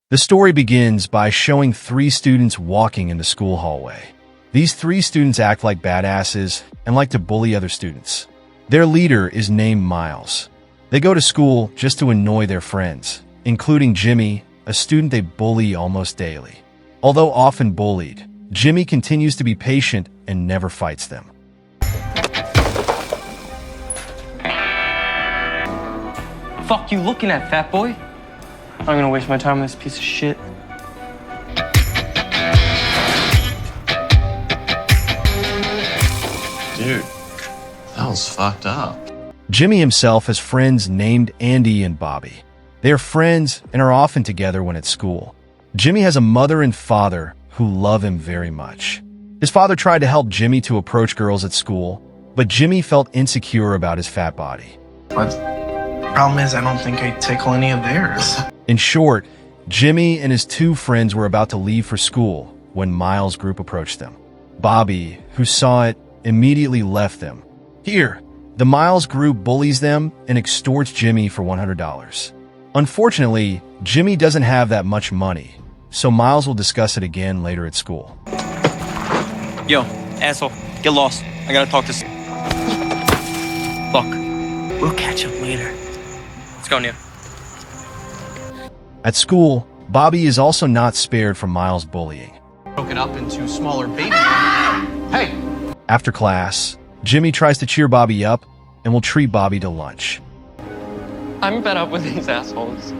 The story begins by showing three students walking in the school hallway. These three students act like badasses and like to bully other students. Their leader is named Miles. They go to school just to annoy their friends, including Jimmy, a student they bully almost daily. Although often bullied, Jimmy continues to be patient and never fights them. Fuck you looking at, fat boy? I'm gonna waste my time on this piece of shit. Dude, that was fucked up. Jimmy himself has friends named Andy and Bobby. They are friends and are often together when at school. Jimmy has a mother and father who love him very much. His father tried to help Jimmy to approach girls at school, but Jimmy felt insecure about his fat body. But the problem is I don't think I tickle any of theirs. In short, Jimmy and his two friends were about to leave for school when Miles' group approached them. Bobby, who saw it, immediately left them. Here, the Miles group bullies them and extorts Jimmy for $100. Unfortunately, Jimmy doesn't have that much money, so Miles will discuss it again later at school. Yo, asshole, get lost. I gotta talk to Fuck. We'll catch up later. Let's go, Neil. At school, Bobby is also not spared from Miles' bullying. Broken up into smaller babies. Hey! After class, Jimmy tries to cheer Bobby up and will treat Bobby to lunch. I'm fed up with these assholes.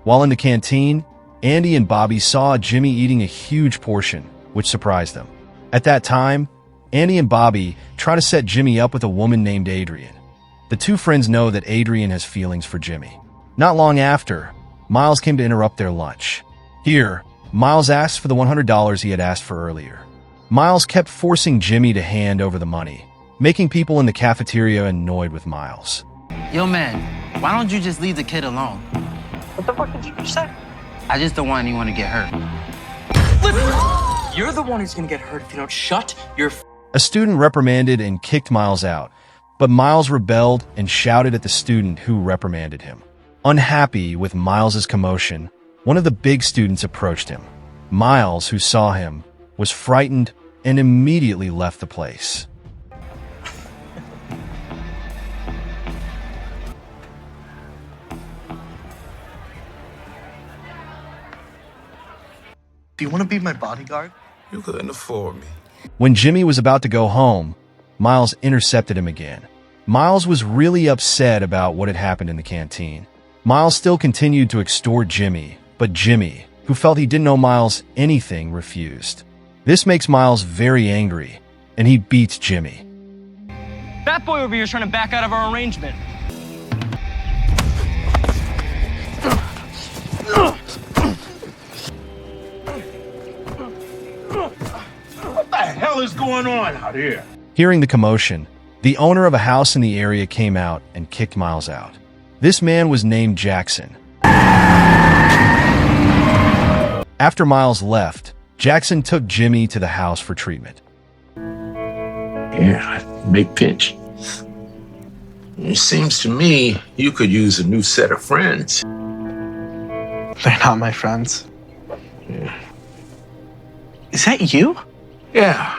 While in the canteen, Andy and Bobby saw Jimmy eating a huge portion, which surprised them. At that time, Andy and Bobby try to set Jimmy up with a woman named Adrian. The two friends know that Adrian has feelings for Jimmy. Not long after, Miles came to interrupt their lunch. Here, Miles asked for the $100 he had asked for earlier. Miles kept forcing Jimmy to hand over the money, making people in the cafeteria annoyed with Miles. Yo, man, why don't you just leave the kid alone? What the fuck did you just say? I just don't want anyone to get hurt. Listen, you're the one who's gonna get hurt if you don't shut your A student reprimanded and kicked Miles out, but Miles rebelled and shouted at the student who reprimanded him. Unhappy with Miles's commotion, one of the big students approached him. Miles, who saw him, was frightened and immediately left the place. Do you want to be my bodyguard? You couldn't afford me. When Jimmy was about to go home, Miles intercepted him again. Miles was really upset about what had happened in the canteen. Miles still continued to extort Jimmy, but Jimmy, who felt he didn't owe Miles anything, refused. This makes Miles very angry, and he beats Jimmy. That boy over here is trying to back out of our arrangement. What the hell is going on out here? Hearing the commotion, the owner of a house in the area came out and kicked Miles out. This man was named Jackson. After Miles left, Jackson took Jimmy to the house for treatment. Yeah, big pinch. It seems to me you could use a new set of friends. They're not my friends. Yeah. Is that you? Yeah,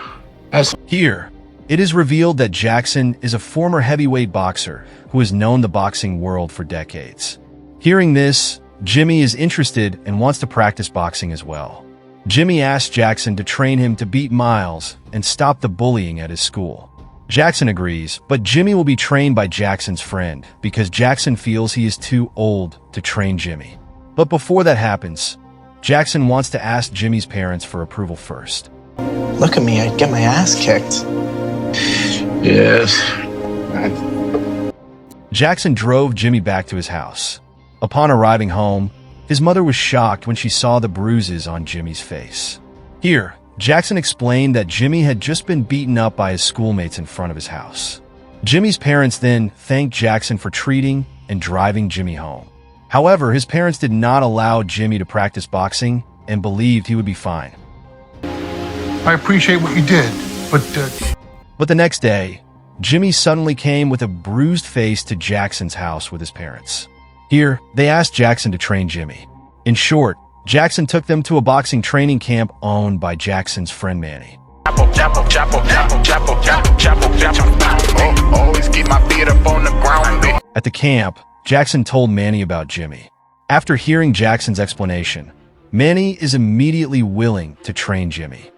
that's Here, it is revealed that Jackson is a former heavyweight boxer who has known the boxing world for decades. Hearing this, Jimmy is interested and wants to practice boxing as well. Jimmy asks Jackson to train him to beat Miles and stop the bullying at his school. Jackson agrees, but Jimmy will be trained by Jackson's friend because Jackson feels he is too old to train Jimmy. But before that happens, Jackson wants to ask Jimmy's parents for approval first. Look at me, I'd get my ass kicked. yes. Jackson drove Jimmy back to his house. Upon arriving home, his mother was shocked when she saw the bruises on Jimmy's face. Here, Jackson explained that Jimmy had just been beaten up by his schoolmates in front of his house. Jimmy's parents then thanked Jackson for treating and driving Jimmy home. However, his parents did not allow Jimmy to practice boxing and believed he would be fine. I appreciate what you did, But the next day, Jimmy suddenly came with a bruised face to Jackson's house with his parents. Here, they asked Jackson to train Jimmy. In short, Jackson took them to a boxing training camp owned by Jackson's friend Manny. Always keep my feet up on the ground. At the camp, Jackson told Manny about Jimmy. After hearing Jackson's explanation, Manny is immediately willing to train Jimmy.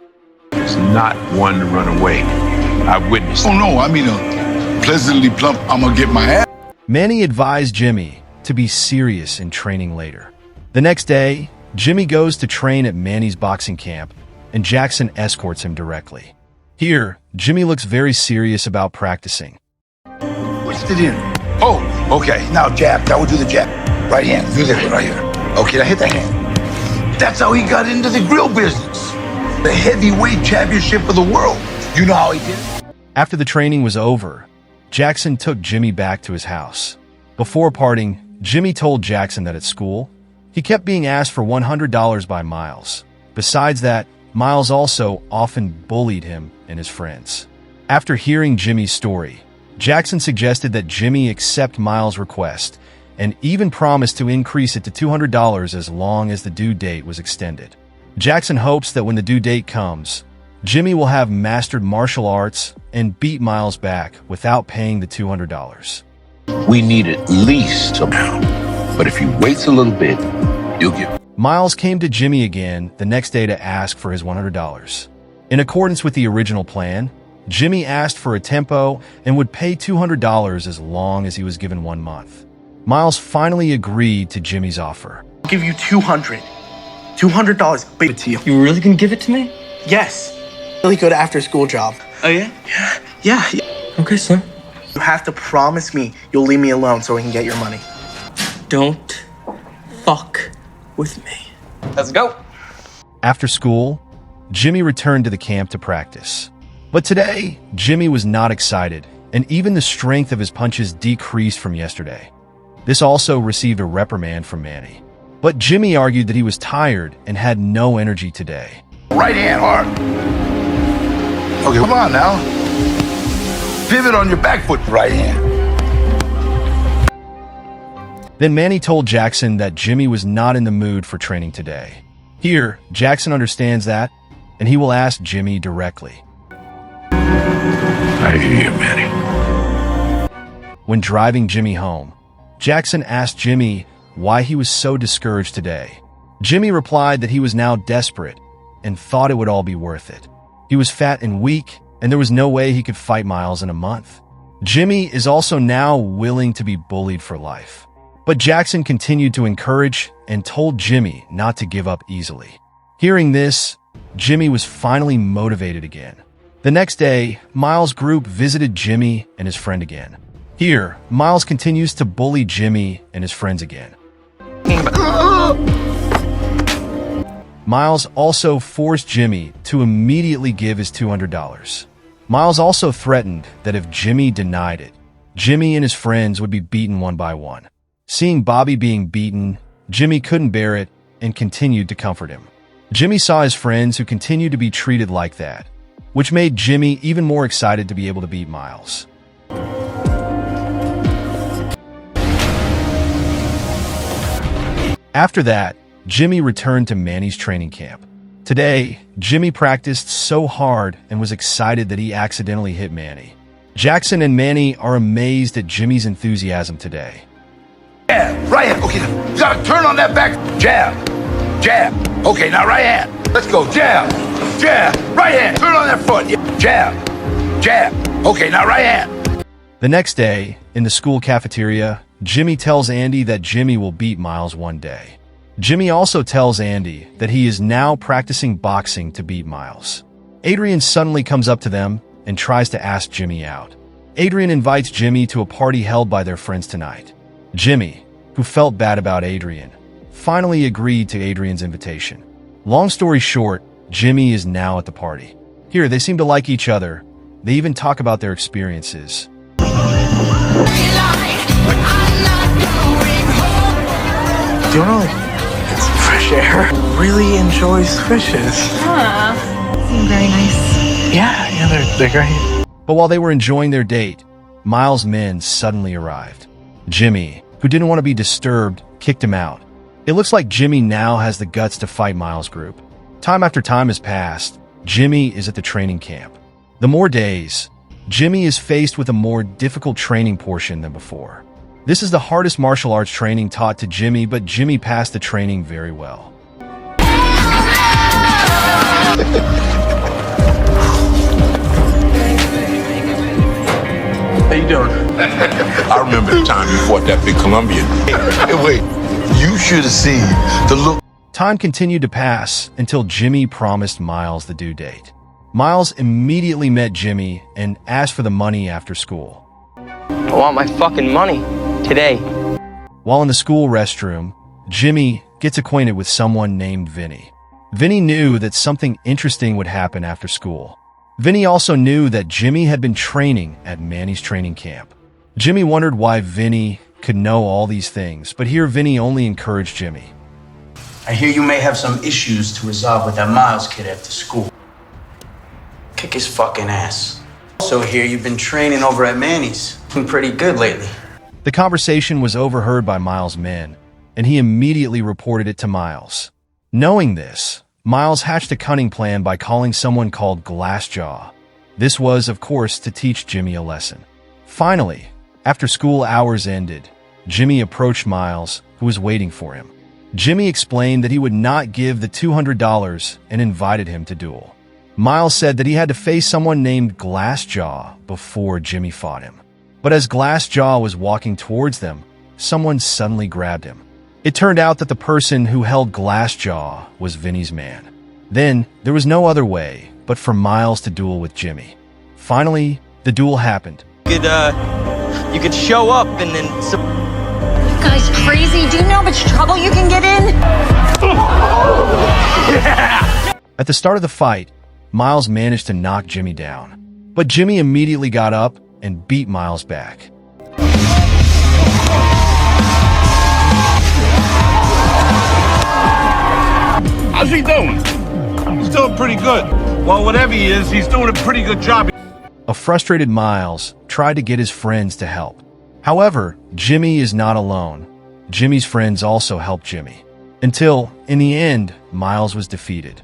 He's not one to run away. I've witnessed it. Oh no, I mean pleasantly plump. I'm gonna get my ass. Manny advised Jimmy to be serious in training later. The next day, Jimmy goes to train at Manny's boxing camp, and Jackson escorts him directly. Here, Jimmy looks very serious about practicing. Twist it in. Oh, okay. Now jab. That would do the jab. Right hand. Do this one right here. Okay, now hit the hand. That's how he got into the grill business. The heavyweight championship of the world. You know how he did it? After the training was over, Jackson took Jimmy back to his house. Before parting, Jimmy told Jackson that at school, he kept being asked for $100 by Miles. Besides that, Miles also often bullied him and his friends. After hearing Jimmy's story, Jackson suggested that Jimmy accept Miles' request and even promised to increase it to $200 as long as the due date was extended. Jackson hopes that when the due date comes, Jimmy will have mastered martial arts and beat Miles back without paying the $200. We need at least amount. But if he waits a little bit, you'll get... Miles came to Jimmy again the next day to ask for his $100. In accordance with the original plan, Jimmy asked for a tempo and would pay $200 as long as he was given 1 month. Miles finally agreed to Jimmy's offer. I'll give you $200. $200, baby, to you. You really gonna give it to me? Yes. Really good after-school job. Oh, yeah? Yeah. Okay, son. You have to promise me you'll leave me alone so we can get your money. Don't fuck with me. Let's go. After school, Jimmy returned to the camp to practice. But today, Jimmy was not excited, and even the strength of his punches decreased from yesterday. This also received a reprimand from Manny. But Jimmy argued that he was tired and had no energy today. Right hand hard. Okay, come on now. Pivot on your back foot. Right hand. Then Manny told Jackson that Jimmy was not in the mood for training today. Here, Jackson understands that, and he will ask Jimmy directly. I hear you, Manny. When driving Jimmy home, Jackson asked Jimmy why he was so discouraged today. Jimmy replied that he was now desperate and thought it would all be worth it. He was fat and weak, and there was no way he could fight Miles in a month. Jimmy is also now willing to be bullied for life. But Jackson continued to encourage and told Jimmy not to give up easily. Hearing this, Jimmy was finally motivated again. The next day, Miles' group visited Jimmy and his friend again. Here, Miles continues to bully Jimmy and his friends again. Miles also forced Jimmy to immediately give his $200. Miles also threatened that if Jimmy denied it, Jimmy and his friends would be beaten one by one. Seeing Bobby being beaten, Jimmy couldn't bear it and continued to comfort him. Jimmy saw his friends who continued to be treated like that, which made Jimmy even more excited to be able to beat Miles. After that, Jimmy returned to Manny's training camp. Today, Jimmy practiced so hard and was excited that he accidentally hit Manny. Jackson and Manny are amazed at Jimmy's enthusiasm today. Jab. Right hand. Okay, now you gotta turn on that back. Jab. Jab. Okay, now right hand. Let's go. Jab. Jab. Right hand. Turn on that foot. Yeah. Jab. Jab. Okay, now right hand. The next day, in the school cafeteria, Jimmy tells Andy that Jimmy will beat Miles one day. Jimmy also tells Andy that he is now practicing boxing to beat Miles. Adrian suddenly comes up to them and tries to ask Jimmy out. Adrian invites Jimmy to a party held by their friends tonight. Jimmy, who felt bad about Adrian, finally agreed to Adrian's invitation. Long story short, Jimmy is now at the party. Here, they seem to like each other. They even talk about their experiences. Do you know, it's fresh air. Really enjoys fishes. Seem very nice. Yeah, they're great. But while they were enjoying their date, Miles' men suddenly arrived. Jimmy, who didn't want to be disturbed, kicked him out. It looks like Jimmy now has the guts to fight Miles' group. Time after time has passed. Jimmy is at the training camp. The more days, Jimmy is faced with a more difficult training portion than before. This is the hardest martial arts training taught to Jimmy, but Jimmy passed the training very well. How you doing? I remember the time you fought that big Colombian. Hey, wait, you should have seen the look. Time continued to pass until Jimmy promised Miles the due date. Miles immediately met Jimmy and asked for the money after school. I want my fucking money. Today. While in the school restroom, Jimmy gets acquainted with someone named Vinny. Vinny knew that something interesting would happen after school. Vinny also knew that Jimmy had been training at Manny's training camp. Jimmy wondered why Vinny could know all these things, but here Vinny only encouraged Jimmy. I hear you may have some issues to resolve with that Miles kid after school. Kick his fucking ass. Also hear you've been training over at Manny's. Been pretty good lately. The conversation was overheard by Miles' men, and he immediately reported it to Miles. Knowing this, Miles hatched a cunning plan by calling someone called Glassjaw. This was, of course, to teach Jimmy a lesson. Finally, after school hours ended, Jimmy approached Miles, who was waiting for him. Jimmy explained that he would not give the $200 and invited him to duel. Miles said that he had to face someone named Glassjaw before Jimmy fought him. But as Glassjaw was walking towards them, someone suddenly grabbed him. It turned out that the person who held Glassjaw was Vinny's man. Then, there was no other way but for Miles to duel with Jimmy. Finally, the duel happened. You could show up and then... You guys crazy? Do you know how much trouble you can get in? At the start of the fight, Miles managed to knock Jimmy down. But Jimmy immediately got up and beat Miles back. How's he doing? He's doing pretty good. Well, whatever he is, he's doing a pretty good job. A frustrated Miles tried to get his friends to help. However, Jimmy is not alone. Jimmy's friends also helped Jimmy. Until, in the end, Miles was defeated.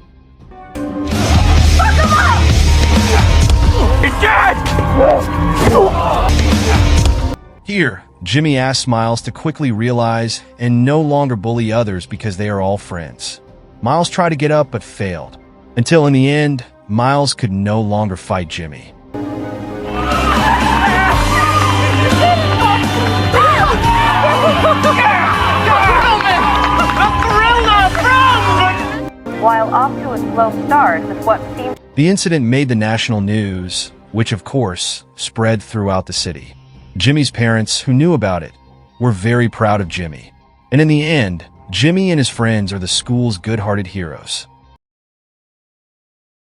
He's dead! Here, Jimmy asks Miles to quickly realize and no longer bully others because they are all friends. Miles tried to get up but failed. Until in the end, Miles could no longer fight Jimmy. While off to a slow start with what seemed... The incident made the national news, which of course spread throughout the city. Jimmy's parents, who knew about it, were very proud of Jimmy. And in the end, Jimmy and his friends are the school's good-hearted heroes.